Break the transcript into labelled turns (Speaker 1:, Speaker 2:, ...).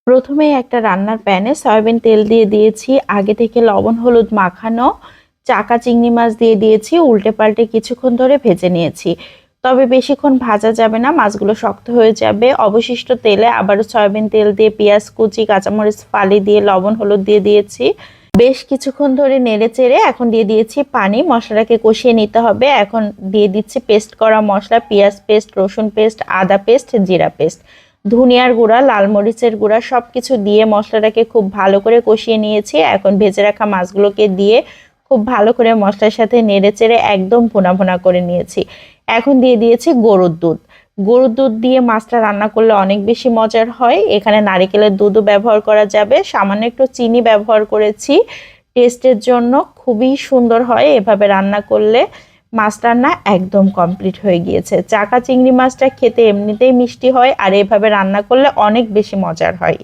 Speaker 1: প্রথমেই একটা রান্নার প্যানে সয়াবিন তেল দিয়ে দিয়েছি। আগে থেকে লবণ হলুদ মাখানো চাকা চিংড়ি মাছ দিয়ে দিয়েছি। উল্টে পাল্টে কিছুক্ষণ ধরে ভেজে নিয়েছি। তবে বেশিক্ষণ ভাজা যাবে না, মাছগুলো শক্ত হয়ে যাবে। অবশিষ্ট তেলে আবারও সয়াবিন তেল দিয়ে পেঁয়াজ কুচি, কাঁচামরিচ ফালি দিয়ে লবণ হলুদ দিয়ে দিয়েছি। বেশ কিছুক্ষণ ধরে নেড়ে চেড়ে এখন দিয়ে দিয়েছি পানি। মশলাটাকে কষিয়ে নিতে হবে। এখন দিয়ে দিচ্ছি পেস্ট করা মশলা, পেঁয়াজ পেস্ট, রসুন পেস্ট, আদা পেস্ট, জিরা পেস্ট, ধনিয়ার গুঁড়া, লাল মরিচের গুঁড়া সবকিছু দিয়ে মশলাটাকে খুব ভালো করে কষিয়ে নিয়েছি। এখন ভেজে রাখা মাছগুলোকে দিয়ে খুব ভালো করে মশলার সাথে নেড়ে চেড়ে একদম ভুনা ভুনা করে নিয়েছি। এখন দিয়ে দিয়েছি গরুর দুধ। গরুর দুধ দিয়ে মাছটা রান্না করলে অনেক বেশি মজার হয়। এখানে নারিকেলের দুধও ব্যবহার করা যাবে। সামান্য একটু চিনি ব্যবহার করেছি টেস্টের জন্য। খুবই সুন্দর হয় এভাবে রান্না করলে। মাছ রান্না একদম কমপ্লিট হয়ে গিয়েছে। চাকা চিংড়ি মাছটা খেতে এমনিতেই মিষ্টি হয়, আর এভাবে রান্না করলে অনেক বেশি মজার হয়।